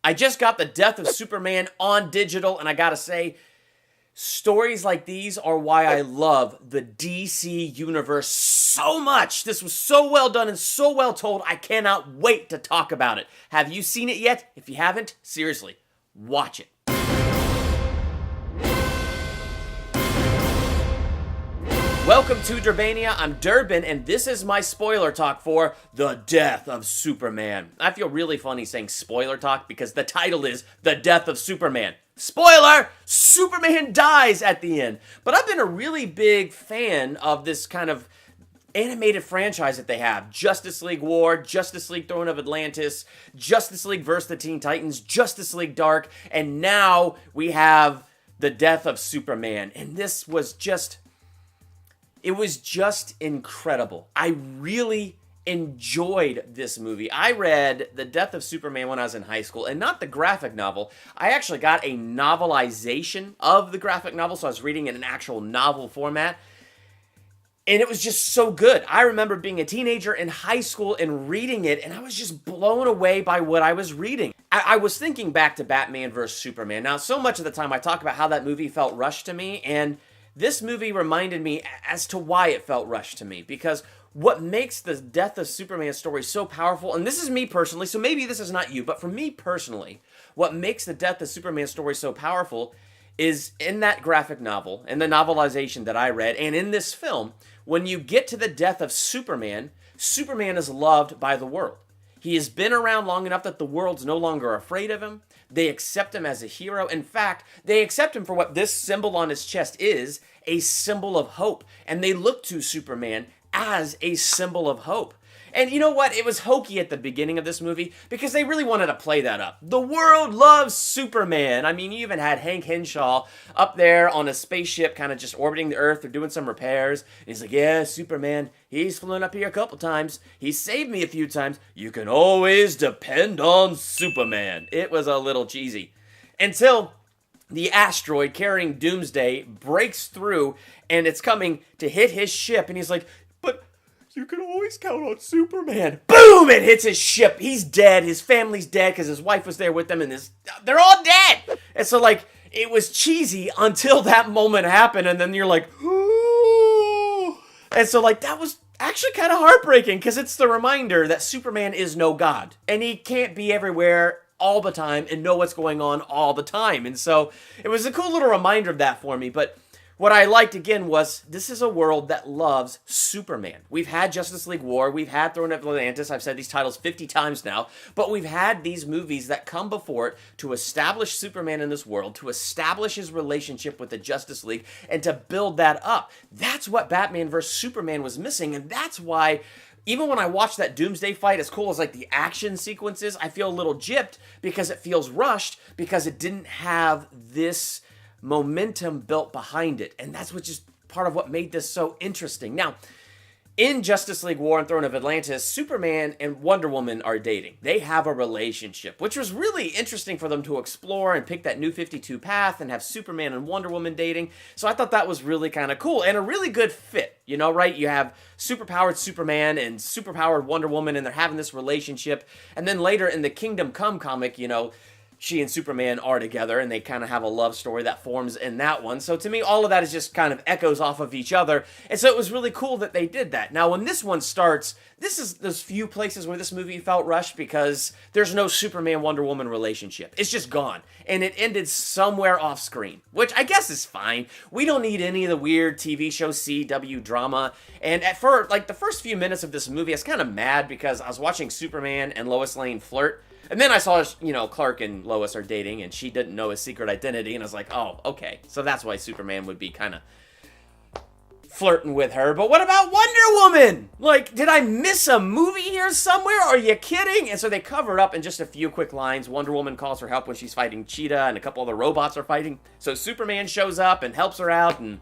I just got The Death of Superman on digital, and I gotta say, stories like these are why I love the DC universe so much. This was so well done and so well told. I cannot wait to talk about it. Have you seen it yet? If you haven't, seriously, watch it. Welcome to Durbania. I'm Durbin, and this is my spoiler talk for The Death of Superman. I feel really funny saying spoiler talk because the title is The Death of Superman. Spoiler! Superman dies at the end. But I've been a really big fan of this kind of animated franchise that they have. Justice League War, Justice League Throne of Atlantis, Justice League vs. the Teen Titans, Justice League Dark, and now we have The Death of Superman. And this was just... it was just incredible. I really enjoyed this movie. I read The Death of Superman when I was in high school, and not the graphic novel. I actually got a novelization of the graphic novel, so I was reading in an actual novel format. And it was just so good. I remember being a teenager in high school and reading it, and I was just blown away by what I was reading. I was thinking back to Batman vs. Superman. Now, so much of the time I talk about how that movie felt rushed to me, and this movie reminded me as to why it felt rushed to me, because what makes the Death of Superman story so powerful, and this is me personally, so maybe this is not you, but for me personally, what makes the Death of Superman story so powerful is in that graphic novel, in the novelization that I read, and in this film, when you get to the death of Superman, Superman is loved by the world. He has been around long enough that the world's no longer afraid of him. They accept him as a hero. In fact, they accept him for what this symbol on his chest is, a symbol of hope. And they look to Superman as a symbol of hope. And you know what? It was hokey at the beginning of this movie because they really wanted to play that up. The world loves Superman. I mean, you even had Hank Henshaw up there on a spaceship kind of just orbiting the Earth or doing some repairs. And he's like, yeah, Superman, he's flown up here a couple times. He saved me a few times. You can always depend on Superman. It was a little cheesy. Until the asteroid carrying Doomsday breaks through and it's coming to hit his ship. And he's like, but you can always count on Superman. Boom! It hits his ship. He's dead. His family's dead because his wife was there with them, and they're all dead. And so, like, it was cheesy until that moment happened, and then you're like, ooh. And so, like, that was actually kind of heartbreaking because it's the reminder that Superman is no god, and he can't be everywhere all the time and know what's going on all the time. And so it was a cool little reminder of that for me, but what I liked, again, was this is a world that loves Superman. We've had Justice League War. We've had Throne of Atlantis. I've said these titles 50 times now. But we've had these movies that come before it to establish Superman in this world, to establish his relationship with the Justice League, and to build that up. That's what Batman vs. Superman was missing, and that's why even when I watch that Doomsday fight, as cool as like the action sequences, I feel a little gypped because it feels rushed because it didn't have this momentum built behind it. And that's just part of what made this so interesting. Now, in Justice League War and Throne of Atlantis, Superman and Wonder Woman are dating. They have a relationship, which was really interesting for them to explore and pick that new 52 path and have Superman and Wonder Woman dating. So I thought that was really kind of cool and a really good fit, you know, right? You have superpowered Superman and superpowered Wonder Woman, and they're having this relationship. And then later in the Kingdom Come comic, you know, she and Superman are together, and they kind of have a love story that forms in that one. So to me, all of that is just kind of echoes off of each other. And so it was really cool that they did that. Now, when this one starts, this is those few places where this movie felt rushed because there's no Superman-Wonder Woman relationship. It's just gone. And it ended somewhere off screen, which I guess is fine. We don't need any of the weird TV show CW drama. And at first, like the first few minutes of this movie, I was kind of mad because I was watching Superman and Lois Lane flirt. And then I saw, you know, Clark and Lois are dating, and she didn't know his secret identity, and I was like, oh, okay. So that's why Superman would be kind of flirting with her. But what about Wonder Woman? Like, did I miss a movie here somewhere? Are you kidding? And so they cover it up in just a few quick lines. Wonder Woman calls for help when she's fighting Cheetah, and a couple other robots are fighting. So Superman shows up and helps her out, and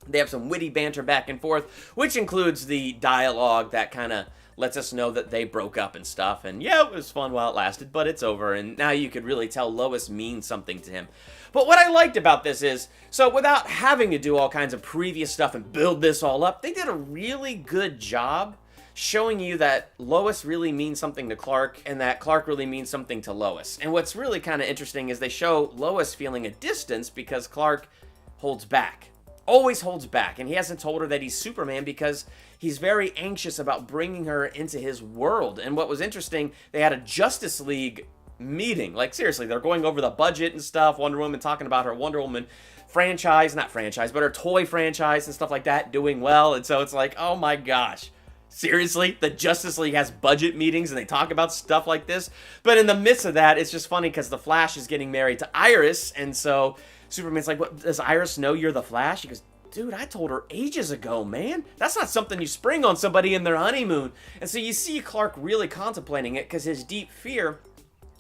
they have some witty banter back and forth, which includes the dialogue that kind of lets us know that they broke up and stuff. And yeah, it was fun while it lasted, but it's over. And now you could really tell Lois means something to him. But what I liked about this is, so without having to do all kinds of previous stuff and build this all up, they did a really good job showing you that Lois really means something to Clark and that Clark really means something to Lois. And what's really kind of interesting is they show Lois feeling a distance because Clark holds back. Always holds back, and he hasn't told her that he's Superman because he's very anxious about bringing her into his world. And what was interesting, they had a Justice League meeting. Like, seriously, they're going over the budget and stuff. Wonder Woman talking about her Wonder Woman franchise, not franchise, but her toy franchise and stuff like that doing well. And so it's like, oh my gosh, seriously, the Justice League has budget meetings and they talk about stuff like this. But in the midst of that, it's just funny because the Flash is getting married to Iris, and so Superman's like, what, does Iris know you're the Flash? He goes, dude, I told her ages ago, man. That's not something you spring on somebody in their honeymoon. And so you see Clark really contemplating it because his deep fear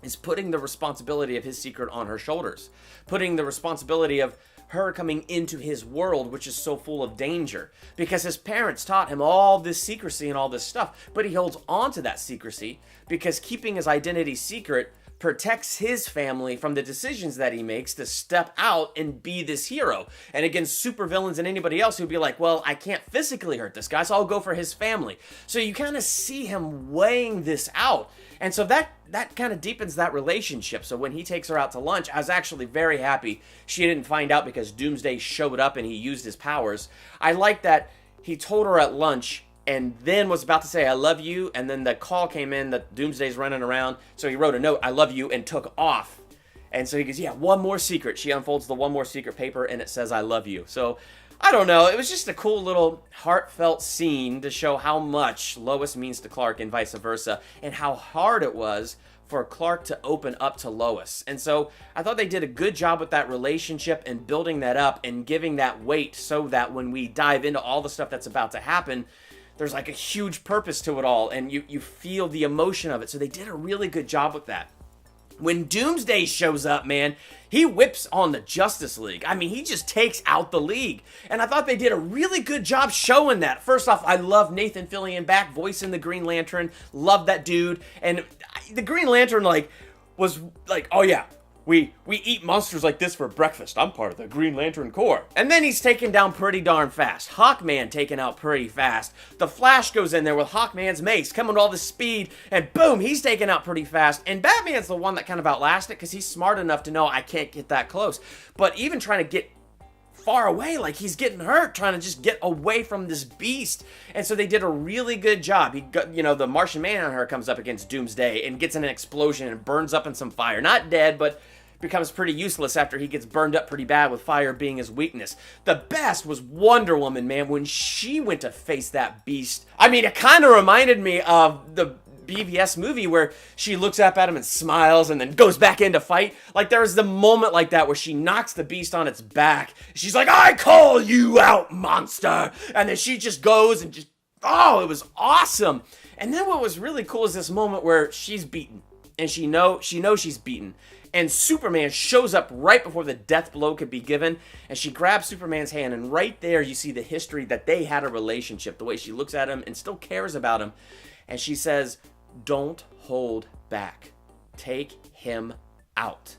is putting the responsibility of his secret on her shoulders. Putting the responsibility of her coming into his world, which is so full of danger. Because his parents taught him all this secrecy and all this stuff. But he holds on to that secrecy because keeping his identity secret protects his family from the decisions that he makes to step out and be this hero. And against supervillains and anybody else who'd be like, well, I can't physically hurt this guy, so I'll go for his family. So you kind of see him weighing this out. And so that kind of deepens that relationship. So when he takes her out to lunch, I was actually very happy she didn't find out because Doomsday showed up and he used his powers. I like that he told her at lunch and then was about to say, I love you, and then the call came in that Doomsday's running around, so he wrote a note, I love you, and took off. And so he goes, yeah, one more secret. She unfolds the one more secret paper, and it says, I love you. So, I don't know, it was just a cool little heartfelt scene to show how much Lois means to Clark and vice versa, and how hard it was for Clark to open up to Lois. And so I thought they did a good job with that relationship and building that up and giving that weight so that when we dive into all the stuff that's about to happen, there's like a huge purpose to it all, and you feel the emotion of it. So they did a really good job with that. When Doomsday shows up, man, he whips on the Justice League. I mean, he just takes out the League. And I thought they did a really good job showing that. First off, I love Nathan Fillion back voicing the Green Lantern. Love that dude. And the Green Lantern, was like, oh yeah, we eat monsters like this for breakfast. I'm part of the Green Lantern Corps. And then he's taken down pretty darn fast. Hawkman taken out pretty fast. The Flash goes in there with Hawkman's mace, coming with all the speed, and boom, he's taken out pretty fast. And Batman's the one that kind of outlasted because he's smart enough to know I can't get that close. But even trying to get far away, like he's getting hurt, trying to just get away from this beast. And so they did a really good job. He got, the Martian Manhunter comes up against Doomsday and gets in an explosion and burns up in some fire. Not dead, but becomes pretty useless after he gets burned up pretty bad with fire being his weakness. The best was Wonder Woman, man, when she went to face that beast. I mean, it kind of reminded me of the BVS movie where she looks up at him and smiles and then goes back in to fight. Like, there was the moment like that where she knocks the beast on its back. She's like, I call you out, monster! And then she just goes and just, oh, it was awesome. And then what was really cool is this moment where she's beaten. And she knows she's beaten. And Superman shows up right before the death blow could be given, and she grabs Superman's hand, and right there you see the history that they had a relationship, the way she looks at him and still cares about him. And she says, don't hold back. Take him out.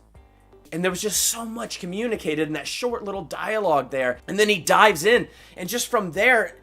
And there was just so much communicated in that short little dialogue there. And then he dives in, and just from there,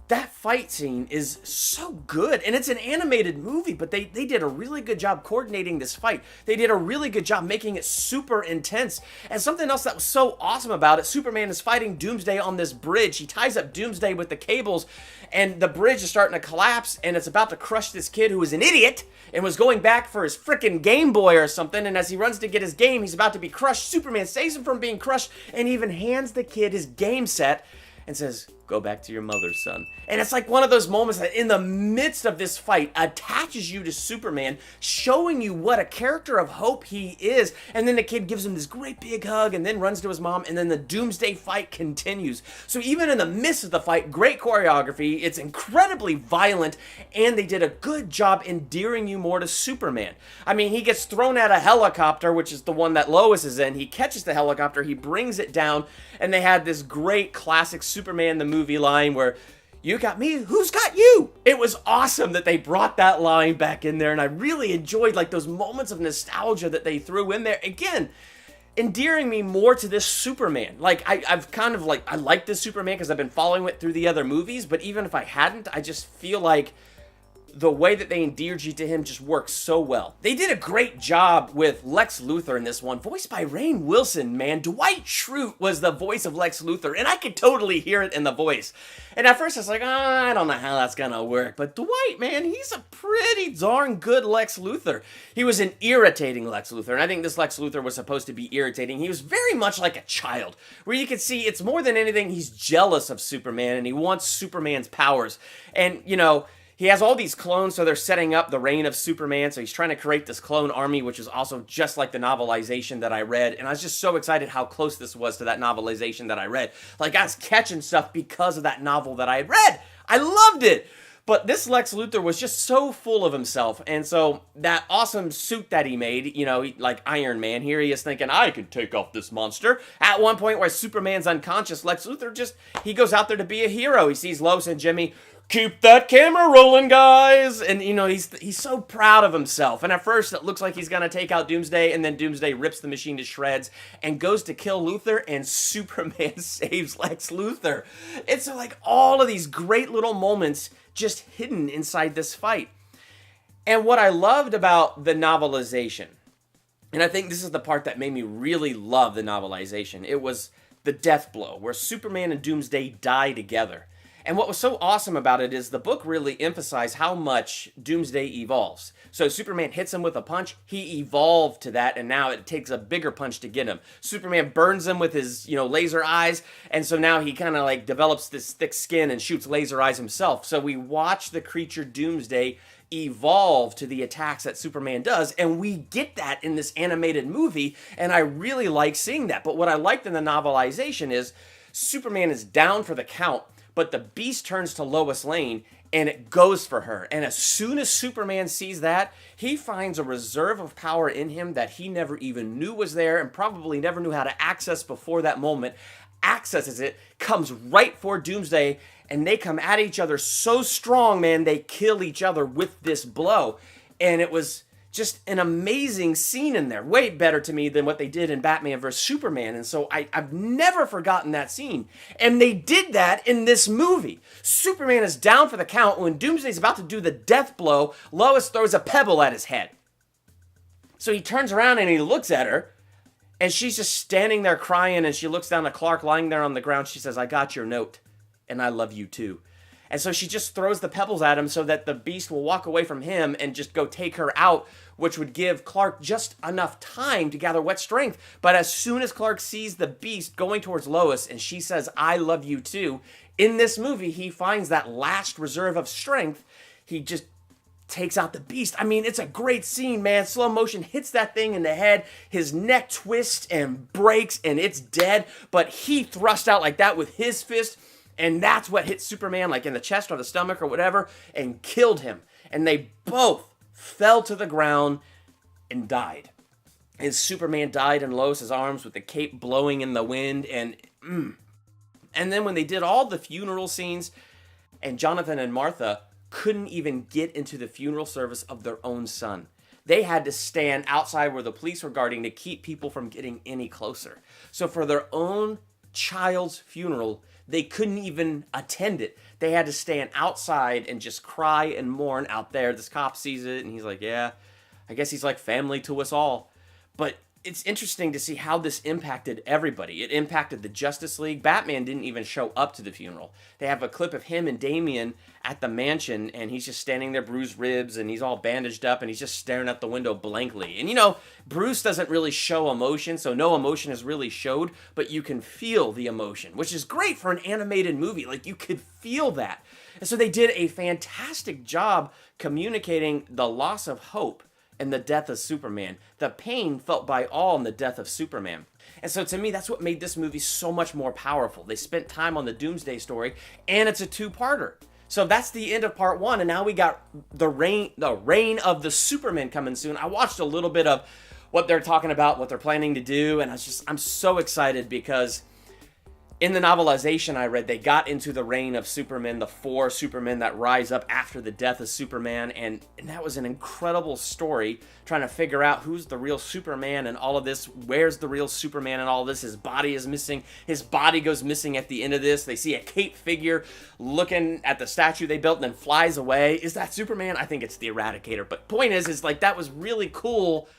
that fight scene is so good, and it's an animated movie, but they did a really good job coordinating this fight. They did a really good job making it super intense. And something else that was so awesome about it, Superman is fighting Doomsday on this bridge. He ties up Doomsday with the cables, and the bridge is starting to collapse, and it's about to crush this kid who is an idiot and was going back for his frickin' Game Boy or something, and as he runs to get his game, he's about to be crushed. Superman saves him from being crushed and even hands the kid his game set and says, go back to your mother, son. And it's like one of those moments that in the midst of this fight attaches you to Superman, showing you what a character of hope he is. And then the kid gives him this great big hug and then runs to his mom, and then the Doomsday fight continues. So even in the midst of the fight, great choreography, it's incredibly violent, and they did a good job endearing you more to Superman. I mean, he gets thrown at a helicopter, which is the one that Lois is in. He catches the helicopter, he brings it down, and they had this great classic Superman the movie line where, you got me, who's got you? It was awesome that they brought that line back in there, and I really enjoyed those moments of nostalgia that they threw in there. Again, endearing me more to this Superman. I've kind of I like this Superman because I've been following it through the other movies, but even if I hadn't, I just feel like the way that they endeared you to him just works so well. They did a great job with Lex Luthor in this one, voiced by Rainn Wilson, man. Dwight Schrute was the voice of Lex Luthor, and I could totally hear it in the voice. And at first I was like, I don't know how that's gonna work. But Dwight, man, he's a pretty darn good Lex Luthor. He was an irritating Lex Luthor, and I think this Lex Luthor was supposed to be irritating. He was very much like a child, where you could see it's more than anything, he's jealous of Superman, and he wants Superman's powers. And, you know, he has all these clones, so they're setting up the reign of Superman, so he's trying to create this clone army, which is also just like the novelization that I read, and I was just so excited how close this was to that novelization that I read. Like, I was catching stuff because of that novel that I had read. I loved it! But this Lex Luthor was just so full of himself, and so that awesome suit that he made, you know, like Iron Man, here he is thinking, I can take off this monster. At one point where Superman's unconscious, Lex Luthor he goes out there to be a hero. He sees Lois and Jimmy, keep that camera rolling, guys! And, you know, he's so proud of himself. And at first, it looks like he's gonna take out Doomsday, and then Doomsday rips the machine to shreds and goes to kill Luthor, and Superman saves Lex Luthor. It's like all of these great little moments just hidden inside this fight. And what I loved about the novelization, and I think this is the part that made me really love the novelization, it was the death blow, where Superman and Doomsday die together. And what was so awesome about it is the book really emphasized how much Doomsday evolves. So Superman hits him with a punch, he evolved to that, and now it takes a bigger punch to get him. Superman burns him with his, laser eyes, and so now he kind of like develops this thick skin and shoots laser eyes himself. So we watch the creature Doomsday evolve to the attacks that Superman does, and we get that in this animated movie, and I really like seeing that. But what I liked in the novelization is Superman is down for the count, but the Beast turns to Lois Lane, and it goes for her. And as soon as Superman sees that, he finds a reserve of power in him that he never even knew was there, and probably never knew how to access before that moment, accesses it, comes right for Doomsday, and they come at each other so strong, man, they kill each other with this blow. And it was just an amazing scene in there. Way better to me than what they did in Batman vs. Superman. And so I've never forgotten that scene. And they did that in this movie. Superman is down for the count. When Doomsday's about to do the death blow, Lois throws a pebble at his head. So he turns around and he looks at her. And she's just standing there crying. And she looks down at Clark lying there on the ground. She says, I got your note. And I love you too. And so she just throws the pebbles at him so that the Beast will walk away from him and just go take her out, which would give Clark just enough time to gather what strength. But as soon as Clark sees the Beast going towards Lois and she says, I love you too, in this movie, he finds that last reserve of strength. He just takes out the Beast. I mean, it's a great scene, man. Slow motion hits that thing in the head. His neck twists and breaks and it's dead. But he thrust out like that with his fist. And that's what hit Superman, like in the chest or the stomach or whatever, and killed him. And they both fell to the ground and died. And Superman died in Lois's arms with the cape blowing in the wind. And then when they did all the funeral scenes, and Jonathan and Martha couldn't even get into the funeral service of their own son. They had to stand outside where the police were guarding to keep people from getting any closer. So for their own child's funeral, they couldn't even attend it. They had to stand outside and just cry and mourn out there. This cop sees it and he's like, yeah, I guess he's like family to us all. But it's interesting to see how this impacted everybody. It impacted the Justice League. Batman didn't even show up to the funeral. They have a clip of him and Damian at the mansion, and he's just standing there, bruised ribs, and he's all bandaged up, and he's just staring out the window blankly. And Bruce doesn't really show emotion, so no emotion is really showed, but you can feel the emotion, which is great for an animated movie. Like, you could feel that. And so they did a fantastic job communicating the loss of hope and the death of Superman, the pain felt by all in the death of Superman. And so to me, that's what made this movie so much more powerful. They spent time on the Doomsday story, and it's a two-parter. So that's the end of part one, and now we got the reign of the Superman coming soon. I watched a little bit of what they're talking about, what they're planning to do, and I'm so excited because In the novelization I read, they got into the reign of Superman, the 4 Supermen that rise up after the death of Superman, and that was an incredible story, trying to figure out who's the real Superman and all of this, where's the real Superman and all of this. His body is missing, his body goes missing at the end of this. They see a cape figure looking at the statue they built and then flies away. Is that Superman? I think it's the Eradicator, but point is like, that was really cool.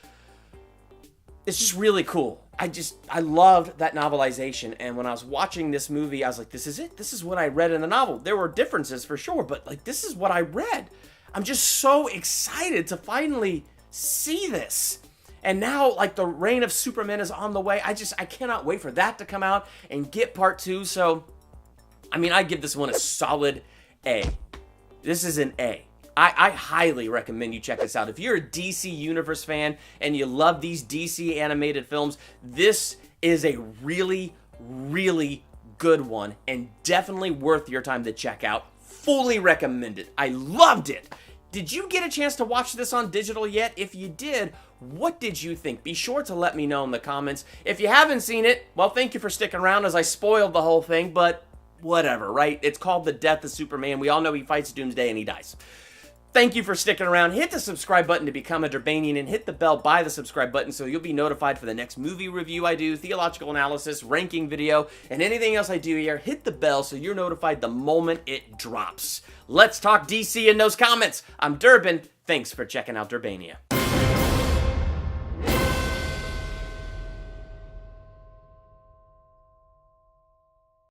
It's just really cool. I loved that novelization, and when I was watching this movie, I was like, this is it. This is what I read in the novel. There were differences for sure, but like, this is what I read. I'm just so excited to finally see this. And now, like, the reign of Superman is on the way. I cannot wait for that to come out and get part 2. So, I mean, I give this one a solid A. This is an A. I highly recommend you check this out. If you're a DC Universe fan and you love these DC animated films, this is a really, really good one and definitely worth your time to check out. Fully recommend it. I loved it. Did you get a chance to watch this on digital yet? If you did, what did you think? Be sure to let me know in the comments. If you haven't seen it, well, thank you for sticking around as I spoiled the whole thing, but whatever, right? It's called The Death of Superman. We all know he fights Doomsday and he dies. Thank you for sticking around. Hit the subscribe button to become a Durbanian and hit the bell by the subscribe button so you'll be notified for the next movie review I do, theological analysis, ranking video, and anything else I do here. Hit the bell so you're notified the moment it drops. Let's talk DC in those comments. I'm Durbin. Thanks for checking out Durbania.